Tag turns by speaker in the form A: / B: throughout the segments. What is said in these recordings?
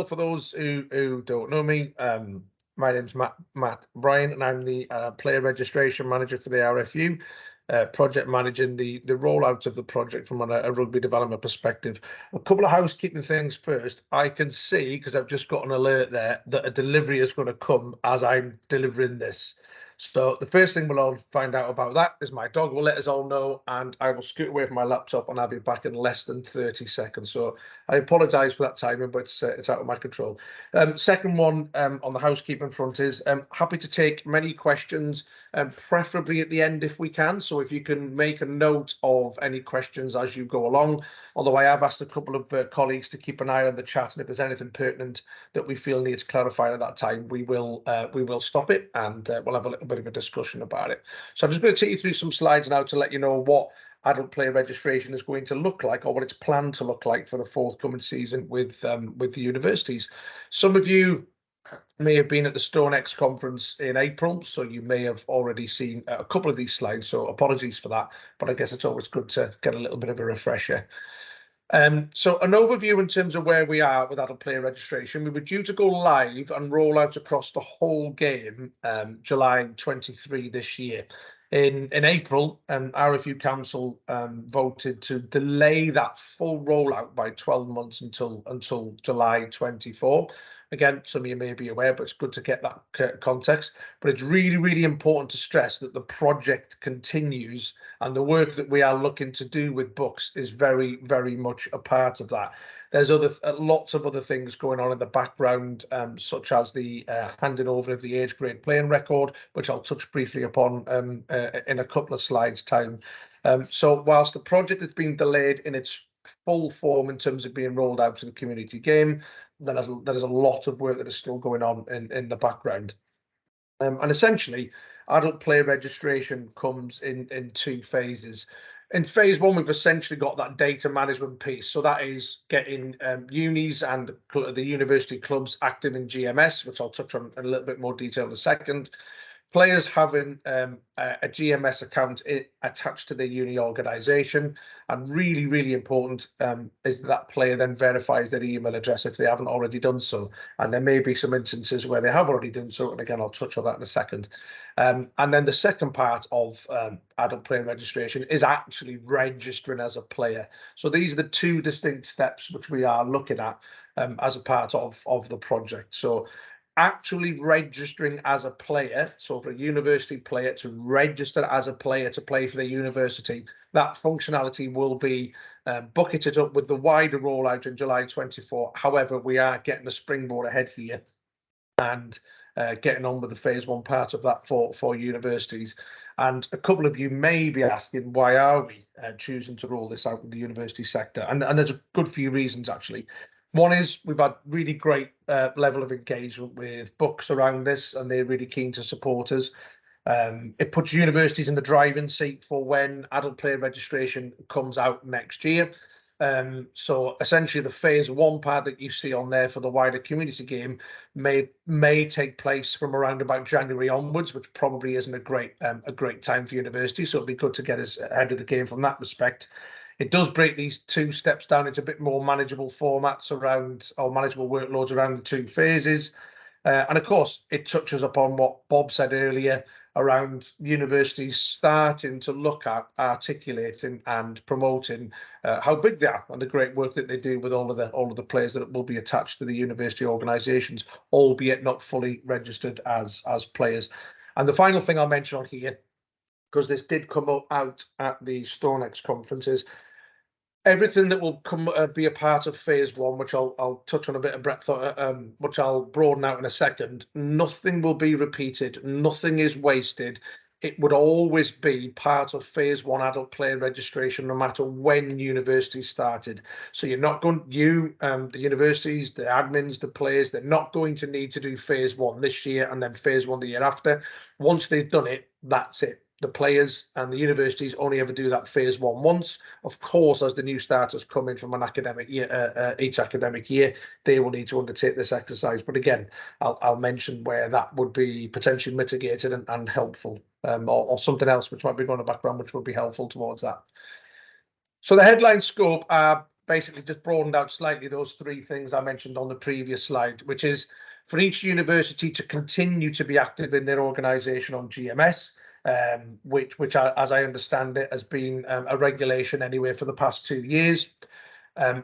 A: For those who don't know me, my name's Matt Bryan, and I'm the player registration manager for the RFU, project managing the rollout of the project from a rugby development perspective. A couple of housekeeping things first. I can see, because I've just got an alert there, that a delivery is going to come as I'm delivering this. So the first thing we'll all find out about that is my dog will let us all know, and I will scoot away from my laptop and I'll be back in less than 30 seconds. So I apologise for that timing, but it's out of my control. Second one on the housekeeping front is happy to take many questions, preferably at the end if we can. So if you can make a note of any questions as you go along, although I have asked a couple of colleagues to keep an eye on the chat, and if there's anything pertinent that we feel needs clarifying at that time, we will stop it and we'll have a little bit of a discussion about it. So I'm just going to take you through some slides now to let you know what adult player registration is going to look like, or what it's planned to look like for the forthcoming season with the universities. Some of you may have been at the StoneX conference in April, so you may have already seen a couple of these slides, so apologies for that, but I guess it's always good to get a little bit of a refresher. So an overview in terms of where we are with adult player registration. We were due to go live and roll out across the whole game July 23 this year. In April, RFU Council voted to delay that full rollout by 12 months until July 24. Again, some of you may be aware, but it's good to get that context. But it's really, really important to stress that the project continues, and the work that we are looking to do with books is very, very much a part of that. There's lots of other things going on in the background, such as the handing over of the age grade playing record, which I'll touch briefly upon in a couple of slides' time. So whilst the project has been delayed in its full form in terms of being rolled out to the community game, there is a lot of work that is still going on in the background. And essentially, adult player registration comes in two phases. In phase one, we've essentially got that data management piece. So that is getting unis and the university clubs active in GMS, which I'll touch on in a little bit more detail in a second. Players having a GMS account attached to their uni organisation, and really, really important is that player then verifies their email address if they haven't already done so. And there may be some instances where they have already done so, and again, I'll touch on that in a second. And then the second part of adult player registration is actually registering as a player. So these are the two distinct steps which we are looking at as a part of the project. So actually registering as a player, so for a university player to register as a player to play for the university, that functionality will be bucketed up with the wider rollout in July 24. However, we are getting the springboard ahead here and getting on with the phase one part of that for universities. And a couple of you may be asking, why are we choosing to roll this out with the university sector? And there's a good few reasons, actually. One is we've had really great level of engagement with books around this, and they're really keen to support us. It puts universities in the driving seat for when adult player registration comes out next year. So essentially the phase one part that you see on there for the wider community game may take place from around about January onwards, which probably isn't a great time for universities. So it'd be good to get us ahead of the game from that respect. It does break these two steps down into a bit more manageable formats around, or manageable workloads around the two phases. And of course, it touches upon what Bob said earlier around universities starting to look at articulating and promoting how big they are and the great work that they do with all of the players that will be attached to the university organisations, albeit not fully registered as players. And the final thing I'll mention on here, because this did come out at the StoneX conferences, everything that will come be a part of phase one, which I'll touch on a bit of breadth, which I'll broaden out in a second. Nothing will be repeated. Nothing is wasted. It would always be part of phase one adult player registration, no matter when university started. So you're not going, the universities, the admins, the players, they're not going to need to do phase one this year and then phase one the year after. Once they've done it, that's it. The players and the universities only ever do that phase one once. Of course, as the new starters come in from an academic year, each academic year, they will need to undertake this exercise. But again, I'll mention where that would be potentially mitigated and helpful, or something else which might be going in the background, which would be helpful towards that. So the headline scope are basically just broadened out slightly those three things I mentioned on the previous slide, which is for each university to continue to be active in their organisation on GMS, which as I understand it, has been a regulation anyway for the past 2 years.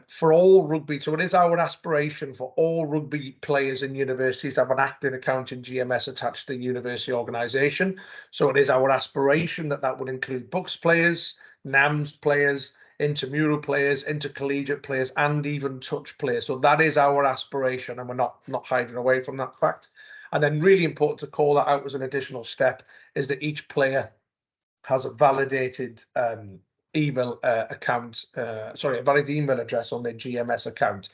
A: For all rugby, so it is our aspiration for all rugby players in universities to have an active account in GMS attached to the university organisation. So it is our aspiration that that would include Bucks players, NAMS players, intramural players, intercollegiate players, and even touch players. So that is our aspiration, and we're not hiding away from that fact. And then really important to call that out as an additional step is that each player has a validated email account, a valid email address on their GMS account.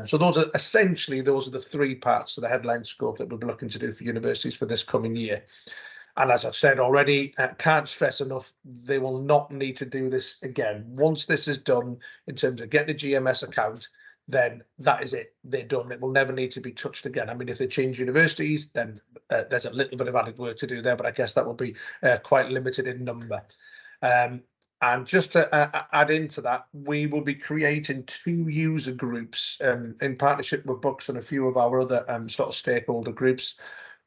A: So those are the three parts of the headline scope that we'll be looking to do for universities for this coming year. And as I've said already, can't stress enough, they will not need to do this again. Once this is done in terms of getting a GMS account, then that is it. They're done. It will never need to be touched again. I mean, if they change universities, then there's a little bit of added work to do there, but I guess that will be quite limited in number. And just to add into that, we will be creating 2 user groups in partnership with Bucks and a few of our other sort of stakeholder groups.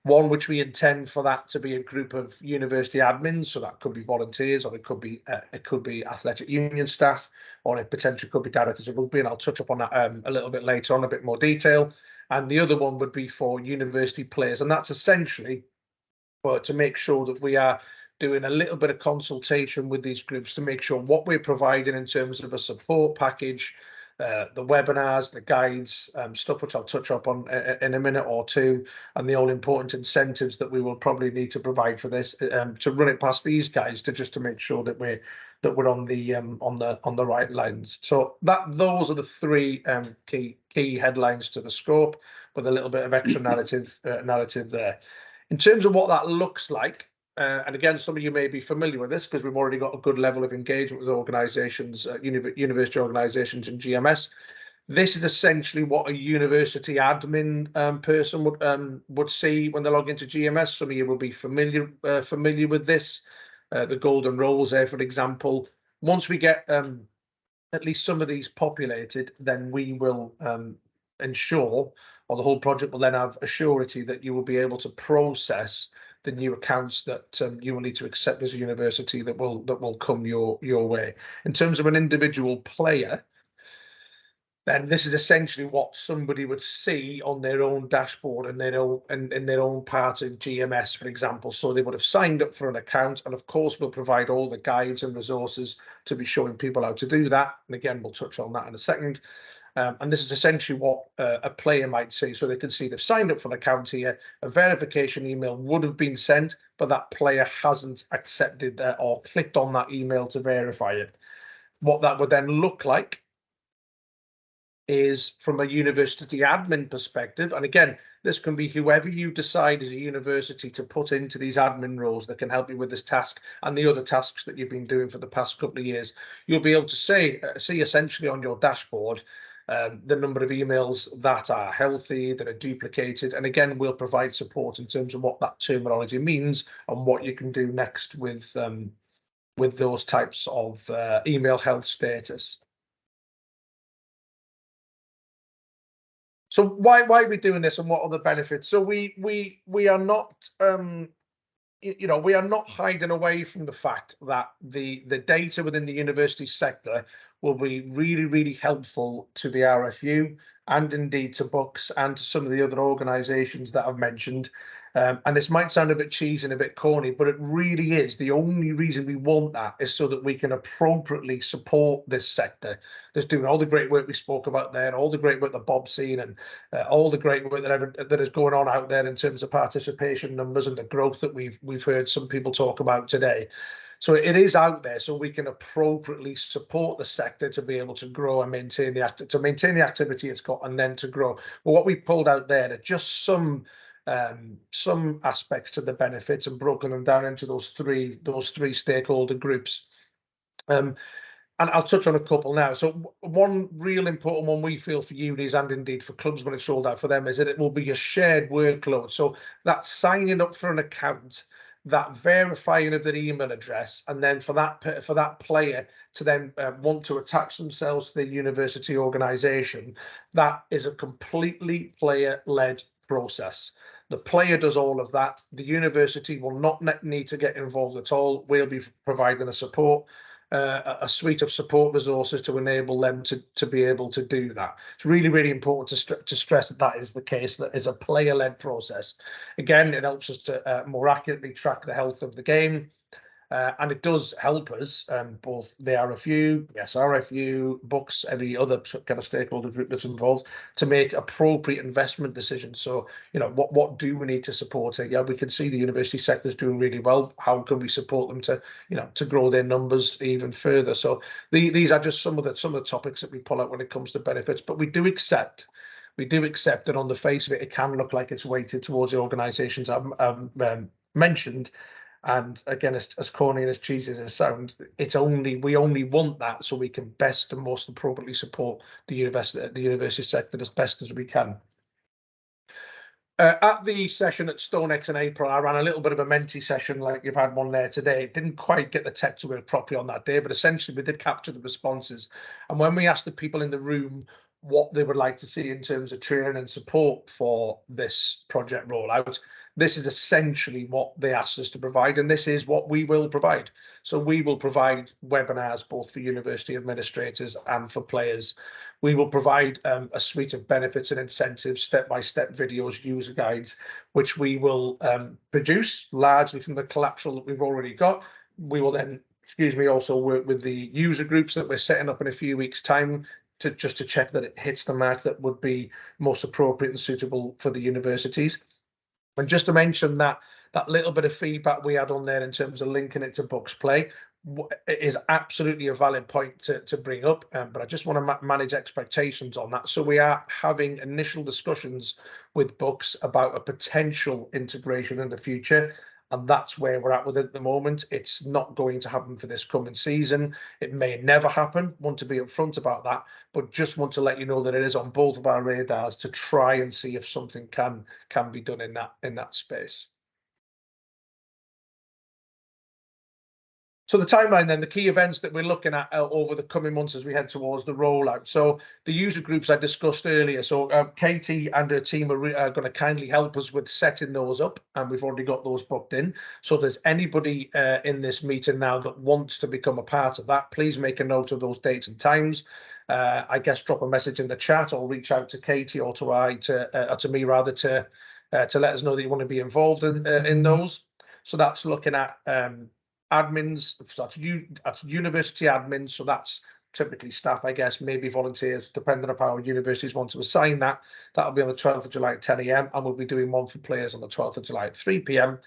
A: One which we intend for that to be a group of university admins, so that could be volunteers, or it could be athletic union staff, or it potentially could be directors of rugby, and I'll touch up on that a little bit later on, a bit more detail. And the other one would be for university players, and that's essentially to make sure that we are doing a little bit of consultation with these groups to make sure what we're providing in terms of a support package, the webinars, the guides, stuff which I'll touch up on in a minute or two, and the all important incentives that we will probably need to provide for this, to run it past these guys to make sure that we're on the right lines. So those are the 3 key headlines to the scope, with a little bit of extra narrative there. In terms of what that looks like, and again, some of you may be familiar with this because we've already got a good level of engagement with organisations, university organisations and GMS. This is essentially what a university admin person would see when they log into GMS. Some of you will be familiar with this. The golden roles there, for example. Once we get at least some of these populated, then we will ensure, or the whole project will then have a surety that you will be able to process the new accounts that you will need to accept as a university that will come your way. In terms of an individual player, then this is essentially what somebody would see on their own dashboard and in their own part of GMS, for example. So they would have signed up for an account, and of course we'll provide all the guides and resources to be showing people how to do that. And again, we'll touch on that in a second. And this is essentially what a player might see. So they can see they've signed up for an account here, a verification email would have been sent, but that player hasn't accepted or clicked on that email to verify it. What that would then look like is from a university admin perspective, and again, this can be whoever you decide as a university to put into these admin roles that can help you with this task and the other tasks that you've been doing for the past couple of years. You'll be able to see essentially on your dashboard the number of emails that are healthy, that are duplicated, and again, we'll provide support in terms of what that terminology means and what you can do next with those types of email health status. So why are we doing this, and what are the benefits? So we are not we are not hiding away from the fact that the data within the university sector will be really helpful to the RFU and indeed to Bucks and to some of the other organisations that I've mentioned. And this might sound a bit cheesy and a bit corny, but it really is. The only reason we want that is so that we can appropriately support this sector that's doing all the great work we spoke about there, all the great work that Bob's seen, and all the great work that is going on out there in terms of participation numbers and the growth that we've heard some people talk about today. So it is out there, so we can appropriately support the sector to be able to grow and maintain the activity it's got, and then to grow. But what we pulled out there are just some aspects to the benefits and broken them down into those three stakeholder groups. And I'll touch on a couple now. So one real important one we feel for unis and indeed for clubs when it's rolled out for them is that it will be a shared workload. So that's signing up for an account that verifying of their email address, and then for that player to then want to attach themselves to the university organisation, that is a completely player-led process. The player does all of that. The university will not need to get involved at all. We'll be providing a suite of support resources to enable them to be able to do that. It's really, really important to stress that is the case, that is a player-led process. Again, it helps us to more accurately track the health of the game. And it does help us, both the RFU, the SRFU, books, every other kind of stakeholder group that's involved, to make appropriate investment decisions. So, what do we need to support it? Yeah, we can see the university sector is doing really well. How can we support them to grow their numbers even further? So these are just some of the topics that we pull out when it comes to benefits. But we do accept that on the face of it, it can look like it's weighted towards the organisations I've mentioned. And again, as corny and as cheesy as it sounds, we only want that so we can best and most appropriately support the university sector as best as we can. At the session at StoneX in April, I ran a little bit of a Menti session like you've had one there today. It didn't quite get the tech to work properly on that day, but essentially we did capture the responses. And when we asked the people in the room what they would like to see in terms of training and support for this project rollout, this is essentially what they asked us to provide, and this is what we will provide. So we will provide webinars both for university administrators and for players. We will provide a suite of benefits and incentives, step-by-step videos, user guides, which we will produce largely from the collateral that we've already got. We will then, also work with the user groups that we're setting up in a few weeks' time to check that it hits the mark that would be most appropriate and suitable for the universities. And just to mention that little bit of feedback we had on there in terms of linking it to Books Play is absolutely a valid point to bring up, but I just want to manage expectations on that. So we are having initial discussions with Books about a potential integration in the future, and that's where we're at with it at the moment. It's not going to happen for this coming season. It may never happen. Want to be upfront about that, but just want to let you know that it is on both of our radars to try and see if something can be done in that space. So the timeline then, the key events that we're looking at over the coming months as we head towards the rollout. So the user groups I discussed earlier. So Katie and her team are going to kindly help us with setting those up, and we've already got those booked in. So if there's anybody in this meeting now that wants to become a part of that, please make a note of those dates and times. I guess drop a message in the chat or reach out to Katie or to me rather to let us know that you want to be involved in those. So that's looking at admins, that's university admins, so that's typically staff, I guess, maybe volunteers, depending on how universities want to assign that. That'll be on the 12th of July at 10 AM, and we'll be doing one for players on the 12th of July at 3 PM.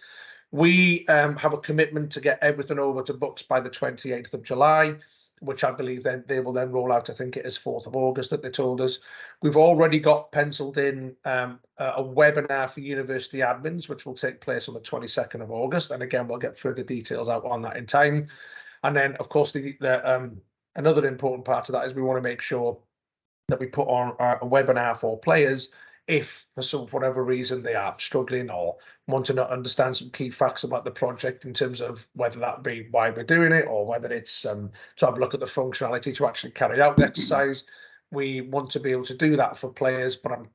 A: We have a commitment to get everything over to Books by the 28th of July, which I believe then they will then roll out. I think it is 4th of August that they told us. We've already got penciled in a webinar for university admins, which will take place on the 22nd of August. And again, we'll get further details out on that in time. And then, of course, another important part of that is we want to make sure that we put on a webinar for players if for whatever reason they are struggling or want to not understand some key facts about the project in terms of whether that be why we're doing it or whether it's to have a look at the functionality to actually carry out the exercise. We want to be able to do that for players, but I'm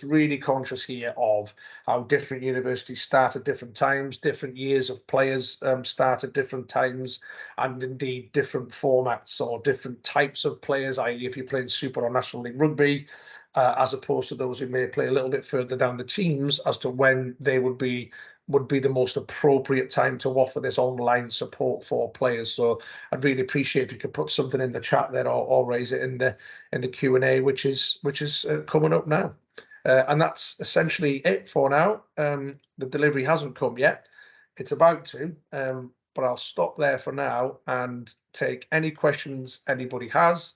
A: really conscious here of how different universities start at different times, different years of players start at different times, and indeed different formats or different types of players, i.e. if you're playing Super or National League Rugby, as opposed to those who may play a little bit further down the teams, as to when they would be the most appropriate time to offer this online support for players. So I'd really appreciate if you could put something in the chat there or raise it in the Q&A, which is coming up now. And that's essentially it for now. The delivery hasn't come yet. It's about to, but I'll stop there for now and take any questions anybody has,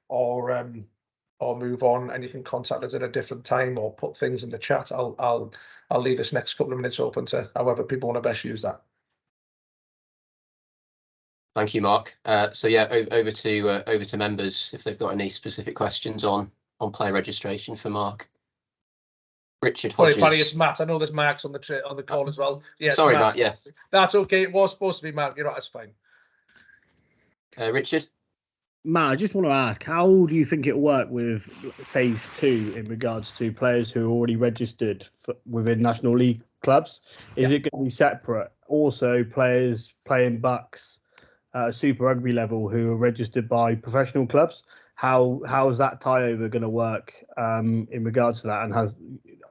A: or move on, and you can contact us at a different time or put things in the chat. I'll leave this next couple of minutes open to however people want to best use that.
B: Thank you, Mark. So yeah, over to members if they've got any specific questions on player registration for Mark. Richard
A: Sorry,
B: Hodges.
A: Paddy, it's Matt. I know there's Mark's on the call as well. Yeah,
B: sorry, Matt. Yeah,
A: that's okay. It was supposed to be Mark. You're right. That's fine.
B: Richard.
C: Matt, I just want to ask, how do you think it'll work with phase 2 in regards to players who are already registered within National League clubs? Is it going to be separate? Also, players playing Bucks Super Rugby level who are registered by professional clubs. How's that tie over going to work in regards to that? And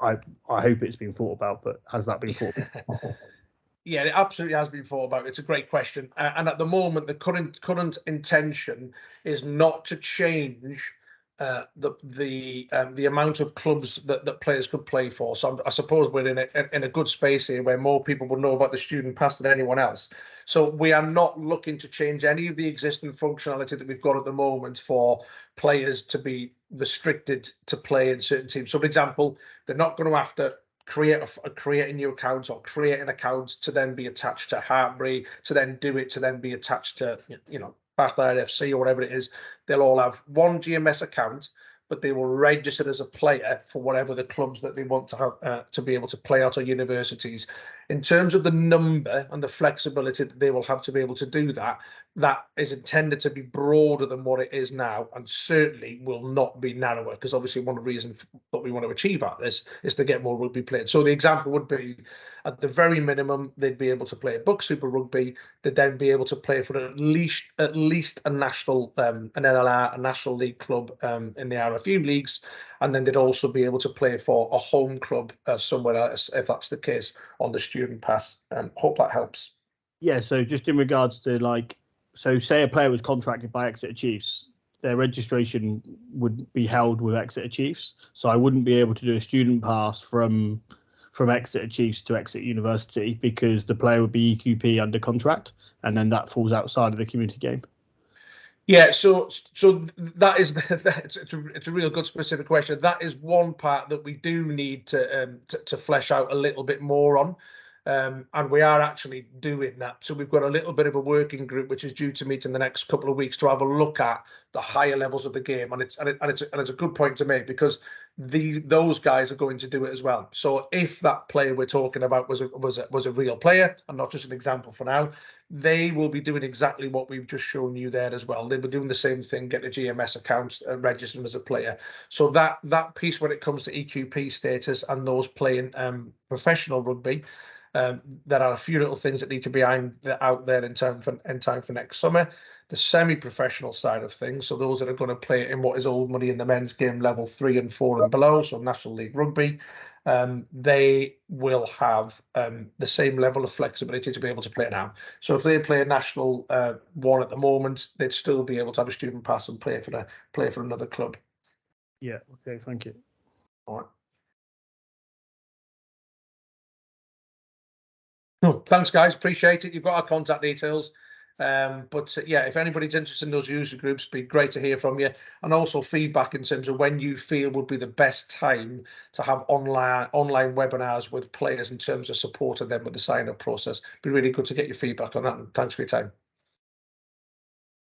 C: I hope it's been thought about, but has that been thought about?
A: Yeah, it absolutely has been thought about. It's a great question, and at the moment, the current intention is not to change the amount of clubs that players could play for. So I suppose we're in a good space here where more people will know about the student pass than anyone else. So we are not looking to change any of the existing functionality that we've got at the moment for players to be restricted to play in certain teams. So, for example, they're not going to have to create a new account or create an account to then be attached to Hartbury, to then be attached to, you know, Bath RFC or whatever it is. They'll all have one GMS account, but they will register as a player for whatever the clubs that they want to have to be able to play at, or universities. In terms of the number and the flexibility that they will have to be able to do that, that is intended to be broader than what it is now, and certainly will not be narrower, because obviously one of the reasons that we want to achieve at this is to get more rugby played. So the example would be, at the very minimum, they'd be able to play a Buck Super Rugby. They'd then be able to play for at least a national, an NLR, a National League club in the RFU leagues, and then they'd also be able to play for a home club somewhere else, if that's the case, on the student pass. Hope that helps.
C: Yeah, so just in regards to, like, so say a player was contracted by Exeter Chiefs, their registration would be held with Exeter Chiefs. So I wouldn't be able to do a student pass from Exeter Chiefs to Exeter University, because the player would be EQP under contract, and then that falls outside of the community game.
A: Yeah, so that is it's a real good specific question. That is one part that we do need to flesh out a little bit more on, and we are actually doing that. So we've got a little bit of a working group which is due to meet in the next couple of weeks to have a look at the higher levels of the game, and it's a good point to make, because those guys are going to do it as well. So if that player we're talking about was a real player and not just an example for now, they will be doing exactly what we've just shown you there as well. They'll be doing the same thing, getting a GMS account, register them as a player. So that piece, when it comes to EQP status and those playing professional rugby, there are a few little things that need to be out there in time for next summer. The semi-professional side of things, so those that are going to play in what is old money in the men's game, level 3 and 4 and below, so National League Rugby, they will have the same level of flexibility to be able to play now. So if they play a National 1 at the moment, they'd still be able to have a student pass and play for another club.
C: Yeah. Okay. Thank you.
A: All right. No, thanks, guys. Appreciate it. You've got our contact details. But yeah, if anybody's interested in those user groups, it'd be great to hear from you, and also feedback in terms of when you feel would be the best time to have online webinars with players in terms of supporting them with the sign-up process. It'd be really good to get your feedback on that, and thanks for your time.